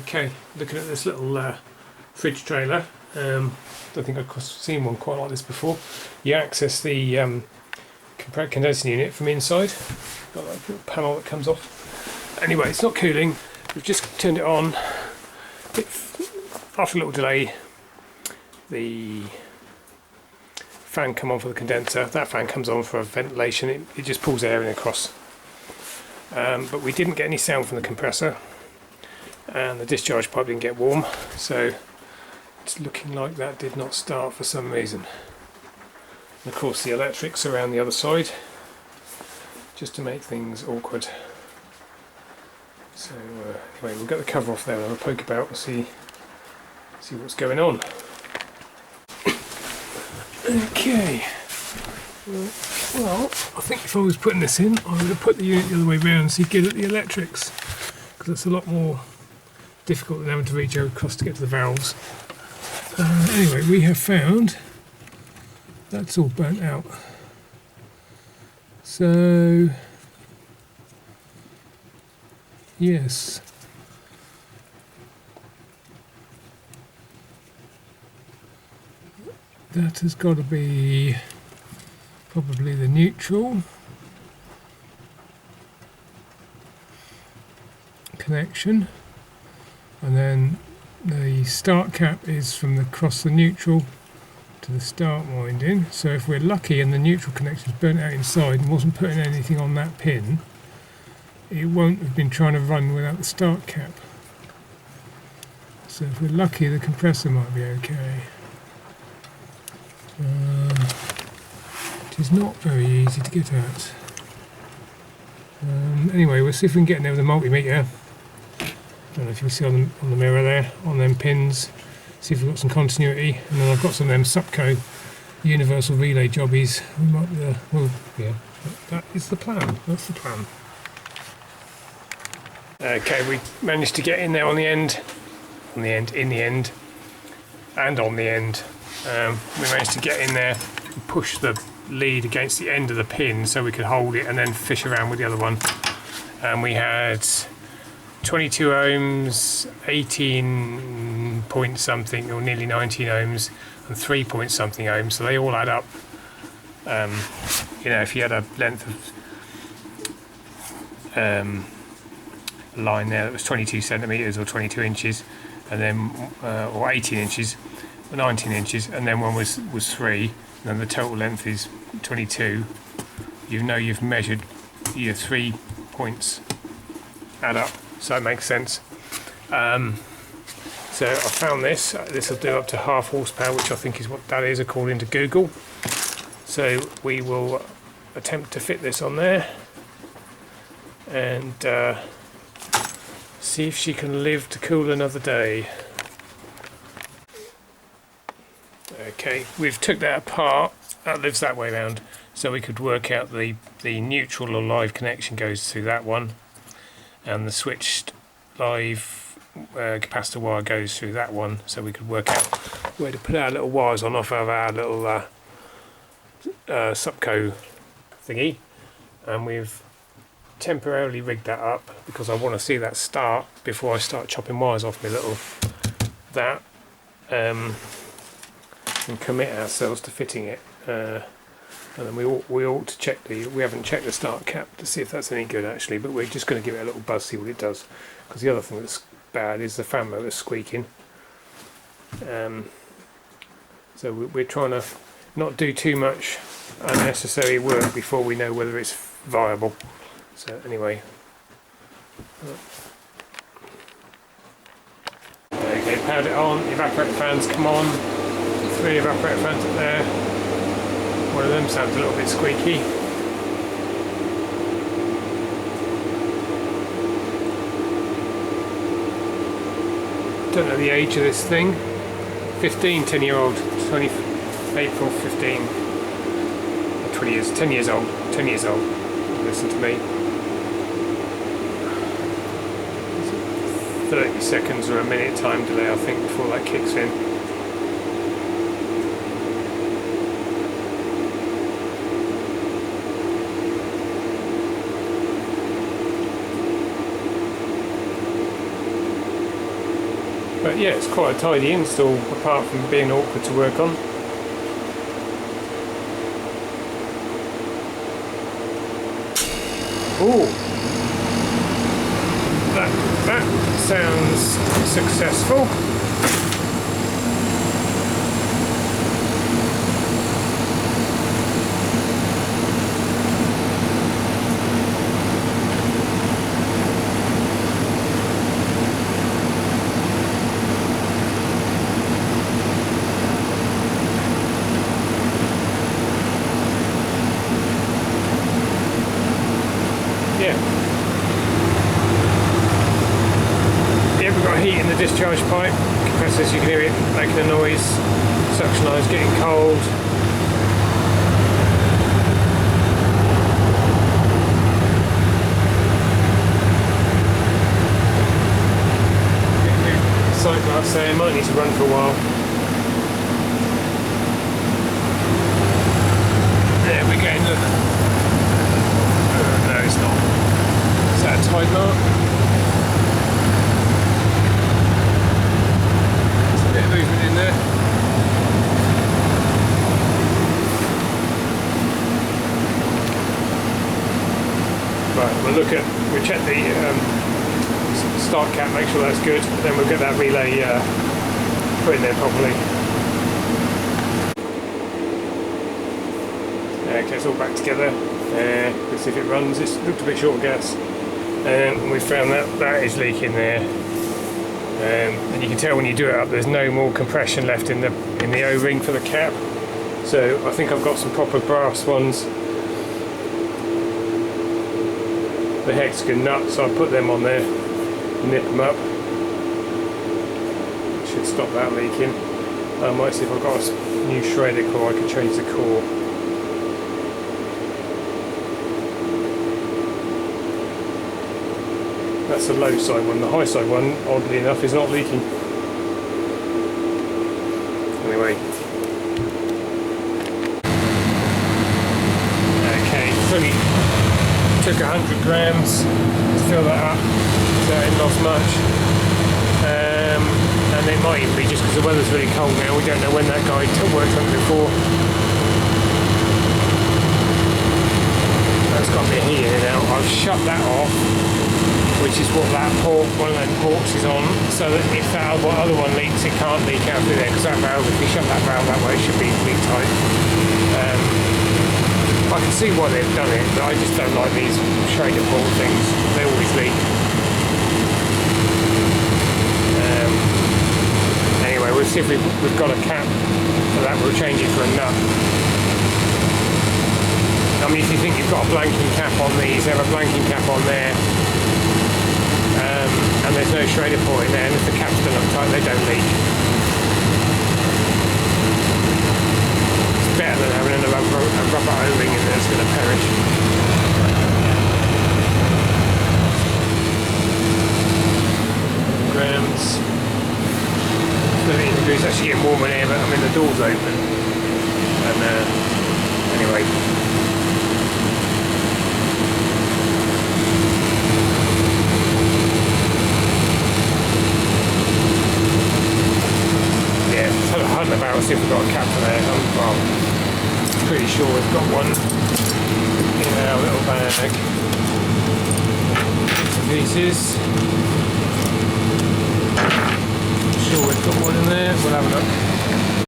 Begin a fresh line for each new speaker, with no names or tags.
Okay, looking at this little fridge trailer. Don't think I've seen one quite like this before. You access the condensing unit from inside. Got that little panel that comes off. Anyway, it's not cooling. We've just turned it on. After a little delay, the fan come on for the condenser. That fan comes on for ventilation. It just pulls air in across. But we didn't get any sound from the compressor, and the discharge pipe didn't get warm, so it's looking like that did not start for some reason. And of course the electrics are around the other side, just to make things awkward. So anyway, we'll get the cover off there and have a poke about and see what's going on. Okay. Well, I think if I was putting this in, I would have put the unit the other way around so you get at the electrics, because it's a lot more difficult than having to reach across to get to the valves. Anyway, we have found that's all burnt out. So, yes. That has got to be probably the neutral connection, and then the start cap is from across the neutral to the start winding. So if we're lucky and the neutral connection is burnt out inside and wasn't putting anything on that pin, it won't have been trying to run without the start cap. So if we're lucky, the compressor might be okay. It is not very easy to get at. Anyway, we'll see if we can get in there with a multimeter. I don't know if you can see on the mirror there, on them pins. See if we've got some continuity. And then I've got some of them Supco universal relay jobbies. We might, well, yeah, that is the plan. That's the plan. Okay, we managed to get in there in the end. We managed to get in there and push the lead against the end of the pin so we could hold it and then fish around with the other one. And we had 22 ohms, 18 point something, or nearly 19 ohms, and 3 point something ohms, so they all add up. You know, if you had a length of line there that was 22 centimetres or 22 inches, and then or 18 inches, or 19 inches, and then one was 3, and then the total length is 22. You know you've measured your 3 points add up, so that makes sense. So I found this will do up to half horsepower, which I think is what that is according to Google. So we will attempt to fit this on there and see if she can live to cool another day. Okay, we've took that apart. That lives that way round, so we could work out the neutral or live connection goes through that one, and the switched live capacitor wire goes through that one, so we could work out where to put our little wires on off of our little Supco thingy. And we've temporarily rigged that up because I want to see that start before I start chopping wires off my little that, and commit ourselves to fitting it. And then we ought to check we haven't checked the start cap to see if that's any good actually, but we're just going to give it a little buzz, see what it does, because the other thing that's bad is the fan motor squeaking. So we're trying to not do too much unnecessary work before we know whether it's viable. So anyway, okay, powered it on, evaporator fans come on, 3 evaporator fans up there. One of them sounds a little bit squeaky. Don't know the age of this thing. 10-year-old, 20 April 15. 20 years, 10 years old. 10 years old. Listen to me. 30 seconds or a minute time delay, I think, before that kicks in. But yeah, it's quite a tidy install apart from being awkward to work on. Ooh, that sounds successful. Yeah, we've got heat in the discharge pipe. Compressors, you can hear it making a noise. Suction eye's getting cold. Sight glass there, might need to run for a while. There we go, look. No, it's not. Is that a tide mark? There's a bit of movement in there. Right, we'll check the start cap, make sure that's good, then we'll get that relay put in there properly. Okay, it's all back together. Let's see if it runs. It's looked a bit short of gas, and we found that is leaking there. And you can tell when you do it up, there's no more compression left in the O-ring for the cap. So I think I've got some proper brass ones, the hexagon nuts. So I'll put them on there, nip them up. Should stop that leaking. I might see if I've got a new shredder core. I can change the core. That's the low side one. The high side one, oddly enough, is not leaking. Anyway. Okay, fully took 100 grams to fill that up, so I didn't lost much. And it might even be just because the weather's really cold now. We don't know when that guy worked on it before. That's got a bit of heat in it now. I've shut that off, which is what that port, one of them ports is on, so that if that other one leaks, it can't leak out through there, because that valve, if we shut that valve that way, it should be leak tight. I can see why they've done it, but I just don't like these Schrader port things. They always leak. Anyway, we'll see if we've got a cap for that. We'll change it for a nut. I mean, if you think you've got a blanking cap on these, they have a blanking cap on there. And there's no Schrader port in there, and if the cap's done up tight, they don't leak. It's better than having a rubber O-ring in there that's going to perish. Grams. 13 degrees, actually getting warm in here, but I mean the door's open. And anyway. About see if we've got a cap for there. Well, pretty sure we've got one in our little bag. Pieces. Sure we've got one in there. We'll have a look.